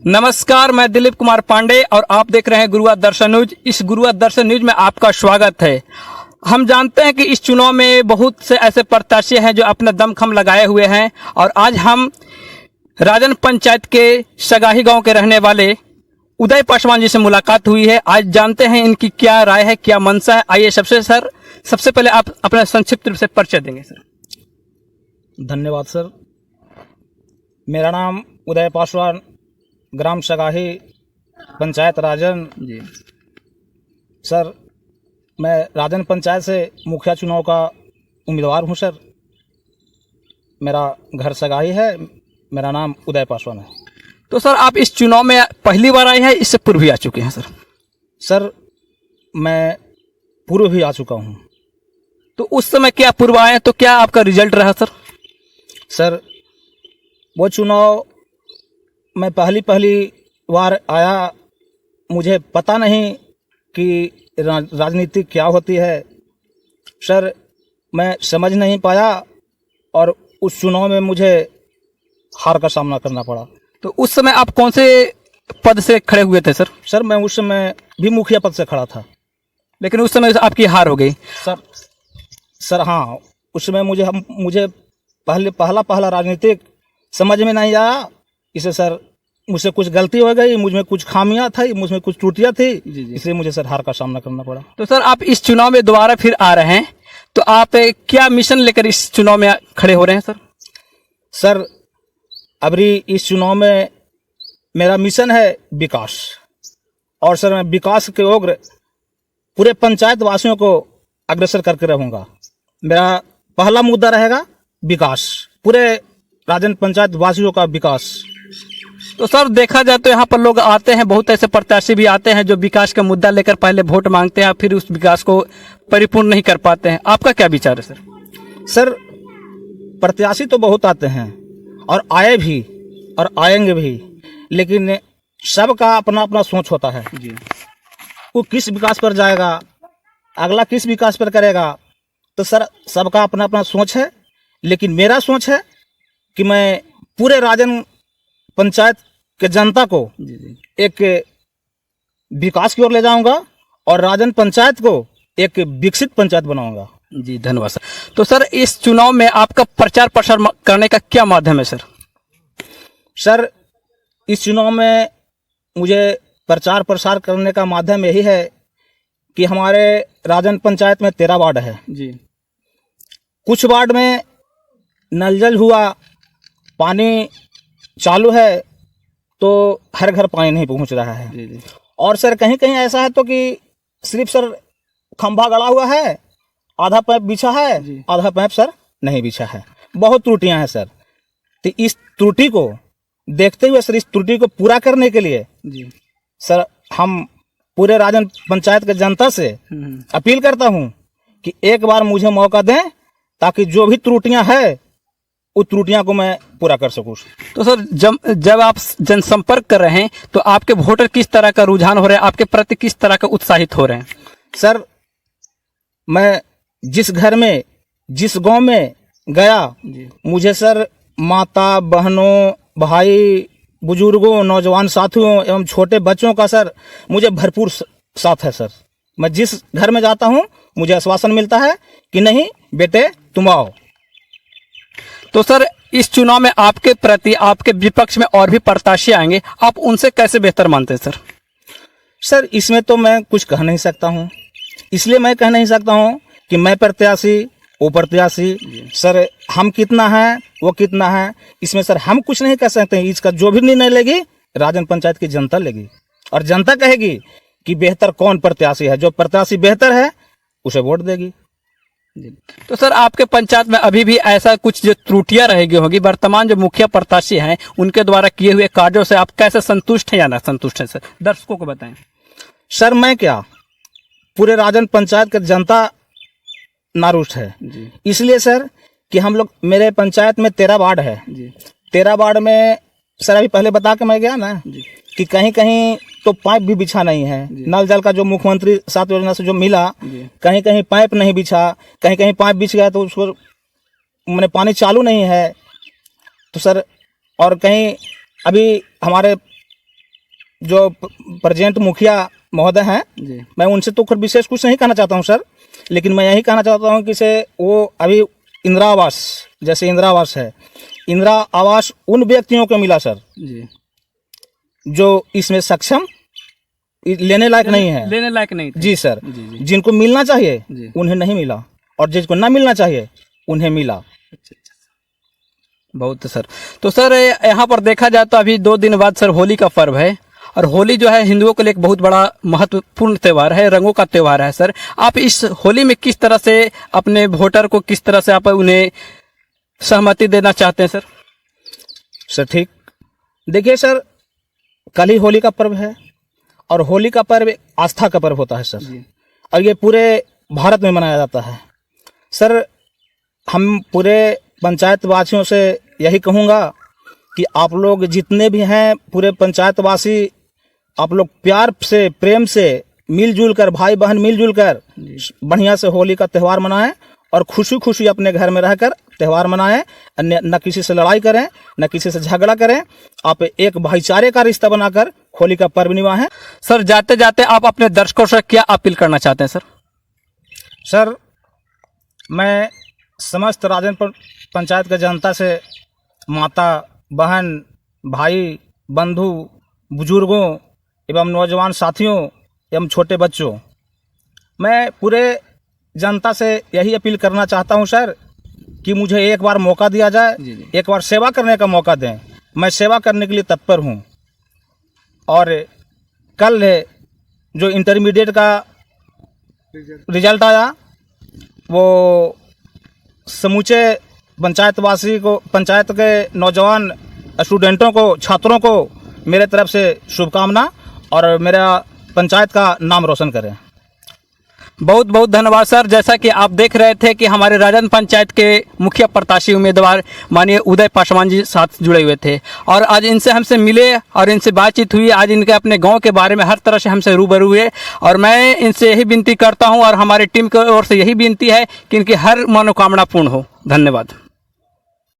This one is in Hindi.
नमस्कार, मैं दिलीप कुमार पांडे और आप देख रहे हैं गुरुवार दर्शन न्यूज। इस गुरुवार दर्शन न्यूज में आपका स्वागत है। हम जानते हैं कि इस चुनाव में बहुत से ऐसे प्रत्याशी हैं जो अपना दमखम लगाए हुए हैं और आज हम राजन पंचायत के सगाही गांव के रहने वाले उदय पासवान जी से मुलाकात हुई है। आज जानते हैं इनकी क्या राय है, क्या मंशा है। आइए सबसे पहले आप अपना संक्षिप्त रूप से परिचय देंगे सर। धन्यवाद सर। मेरा नाम उदय पासवान, ग्राम सगाही, पंचायत राजन जी। सर, मैं राजन पंचायत से मुखिया चुनाव का उम्मीदवार हूं सर। मेरा घर सगाही है। मेरा नाम उदय पासवान है। तो सर आप इस चुनाव में पहली बार आए हैं, इससे पूर्व भी आ चुके हैं सर? सर, मैं पूर्व भी आ चुका हूं। तो उस समय क्या पूर्व आए हैं, तो क्या आपका रिजल्ट रहा सर? सर, वो चुनाव मैं पहली बार आया, मुझे पता नहीं कि राजनीति क्या होती है सर। मैं समझ नहीं पाया और उस चुनाव में मुझे हार का सामना करना पड़ा। तो उस समय आप कौन से पद से खड़े हुए थे सर? सर, मैं उस समय भी मुखिया पद से खड़ा था, लेकिन उस समय आपकी हार हो गई। सर हाँ, उस समय मुझे पहला राजनीतिक समझ में नहीं आया। इसे सर मुझसे कुछ गलती हो गई, मुझ में कुछ खामियां थी, मुझ में कुछ त्रुटियां थी, इसलिए मुझे सर हार का सामना करना पड़ा। तो सर आप इस चुनाव में दोबारा फिर आ रहे हैं, तो आप क्या मिशन लेकर इस चुनाव में खड़े हो रहे हैं सर? सर, अभी इस चुनाव में मेरा मिशन है विकास, और सर मैं विकास के ओर पूरे पंचायत वासियों को अग्रसर करके रहूँगा। मेरा पहला मुद्दा रहेगा विकास, पूरे राजन पंचायत वासियों का विकास। तो सर देखा जाए तो यहाँ पर लोग आते हैं, बहुत ऐसे प्रत्याशी भी आते हैं जो विकास का मुद्दा लेकर पहले वोट मांगते हैं, फिर उस विकास को परिपूर्ण नहीं कर पाते हैं। आपका क्या विचार है सर? सर, प्रत्याशी तो बहुत आते हैं और आए भी और आएंगे भी, लेकिन सबका अपना अपना सोच होता है जी। वो किस विकास पर जाएगा, अगला किस विकास पर करेगा, तो सर सबका अपना अपना सोच है। लेकिन मेरा सोच है कि मैं पूरे राजन पंचायत के जनता को एक विकास की ओर ले जाऊंगा और राजन पंचायत को एक विकसित पंचायत बनाऊंगा जी। धन्यवाद सर। तो सर इस चुनाव में आपका प्रचार प्रसार करने का क्या माध्यम है सर? सर, इस चुनाव में मुझे प्रचार प्रसार करने का माध्यम यही है कि हमारे राजन पंचायत में 13 वार्ड है जी। कुछ वार्ड में नल जल हुआ, पानी चालू है, तो हर घर पानी नहीं पहुंच रहा है जी। और सर कहीं कहीं ऐसा है तो कि सिर्फ सर खंभा गड़ा हुआ है, आधा पाइप बिछा है जी। आधा पाइप सर नहीं बिछा है। बहुत त्रुटियां हैं सर। तो इस त्रुटि को देखते हुए सर, इस त्रुटि को पूरा करने के लिए जी सर, हम पूरे राजन पंचायत के जनता से अपील करता हूं कि एक बार मुझे मौका दें, ताकि जो भी त्रुटियां है उस त्रुटियां को मैं पूरा कर सकूं। तो सर जब आप जनसंपर्क कर रहे हैं तो आपके वोटर किस तरह का रुझान हो रहा है, आपके प्रति किस तरह का उत्साहित हो रहे हैं? सर, मैं जिस घर में, जिस गांव में गया, मुझे सर माता, बहनों, भाई, बुजुर्गों, नौजवान साथियों एवं छोटे बच्चों का सर मुझे भरपूर साथ है सर। मैं जिस घर में जाता हूं मुझे आश्वासन मिलता है कि नहीं बेटे तुम आओ। तो सर इस चुनाव में आपके प्रति, आपके विपक्ष में और भी प्रत्याशी आएंगे, आप उनसे कैसे बेहतर मानते हैं सर? सर, इसमें तो मैं कुछ कह नहीं सकता हूं। इसलिए मैं कह नहीं सकता हूं कि मैं प्रत्याशी, वो प्रत्याशी। सर, हम कितना है, वो कितना है, इसमें सर हम कुछ नहीं कह सकते। इसका जो भी निर्णय लेगी राजन पंचायत की जनता लेगी, और जनता कहेगी कि बेहतर कौन प्रत्याशी है। जो प्रत्याशी बेहतर है उसे वोट देगी। तो सर आपके पंचायत में अभी भी ऐसा कुछ जो त्रुटियां रहेगी होगी, वर्तमान जो मुखिया प्रत्याशी हैं उनके द्वारा किए हुए कार्यों से आप कैसे संतुष्ट हैं या ना संतुष्ट हैं सर? दर्शकों को बताएं। सर, मैं क्या, पूरे राजन पंचायत की जनता नारुष्ट है जी। इसलिए सर कि हम लोग, मेरे पंचायत में 13 वार्ड है जी। 13 वार्ड में सर अभी पहले बता के मैं गया ना कि कहीं कहीं तो पाइप भी बिछा नहीं है। नल जल का जो मुख्यमंत्री 7 योजना से जो मिला, कहीं कहीं पाइप नहीं बिछा, कहीं कहीं पाइप बिछ गया तो उसको मैंने पानी चालू नहीं है। तो सर और कहीं अभी हमारे जो प्रेजेंट मुखिया महोदय हैं, मैं उनसे तो कुछ विशेष कुछ नहीं कहना चाहता हूं सर, लेकिन मैं यही कहना चाहता हूं कि से वो अभी इंदिरा आवास, जैसे इंदिरा आवास है, इंदिरा आवास उन व्यक्तियों को मिला सर जो इसमें सक्षम लेने लायक नहीं है, लेने लायक नहीं थे। जी सर, जिनको मिलना चाहिए उन्हें नहीं मिला, और जिनको ना मिलना चाहिए उन्हें मिला। बहुत सर। तो सर यहाँ पर देखा जाए तो अभी 2 दिन बाद सर होली का पर्व है, और होली जो है हिंदुओं के लिए एक बहुत बड़ा महत्वपूर्ण त्यौहार है, रंगों का त्यौहार है। सर आप इस होली में किस तरह से अपने वोटर को, किस तरह से आप उन्हें सहमति देना चाहते हैं सर? सर ठीक, देखिए सर, कल ही होली का पर्व है, और होली का पर्व आस्था का पर्व होता है सर, और ये पूरे भारत में मनाया जाता है। सर हम पूरे पंचायत वासियों से यही कहूँगा कि आप लोग जितने भी हैं, पूरे पंचायत वासी, आप लोग प्यार से, प्रेम से, मिलजुल कर, भाई बहन मिलजुल कर बढ़िया से होली का त्यौहार मनाएं, और खुशी खुशी अपने घर में रहकर त्यौहार मनाएं। न किसी से लड़ाई करें, न किसी से झगड़ा करें, आप एक भाईचारे का रिश्ता बनाकर होली का पर्व निभाएं। सर जाते जाते आप अपने दर्शकों से क्या अपील करना चाहते हैं सर? सर मैं समस्त राजनपुर पंचायत के जनता से, माता, बहन, भाई, बंधु, बुजुर्गों एवं नौजवान साथियों एवं छोटे बच्चों, मैं पूरे जनता से यही अपील करना चाहता हूं सर कि मुझे एक बार मौका दिया जाए, एक बार सेवा करने का मौका दें। मैं सेवा करने के लिए तत्पर हूं। और कल जो इंटरमीडिएट का रिजल्ट आया, वो समूचे पंचायतवासी को, पंचायत के नौजवान स्टूडेंटों को, छात्रों को मेरे तरफ से शुभकामना, और मेरा पंचायत का नाम रोशन करें। बहुत बहुत धन्यवाद सर। जैसा कि आप देख रहे थे कि हमारे राजन पंचायत के मुखिया प्रत्याशी उम्मीदवार माननीय उदय पासवान जी साथ जुड़े हुए थे, और आज इनसे हमसे मिले और इनसे बातचीत हुई। आज इनके अपने गांव के बारे में हर तरह से हमसे रूबरू हुए, और मैं इनसे यही विनती करता हूं, और हमारी टीम की ओर से यही विनती है कि इनकी हर मनोकामना पूर्ण हो। धन्यवाद।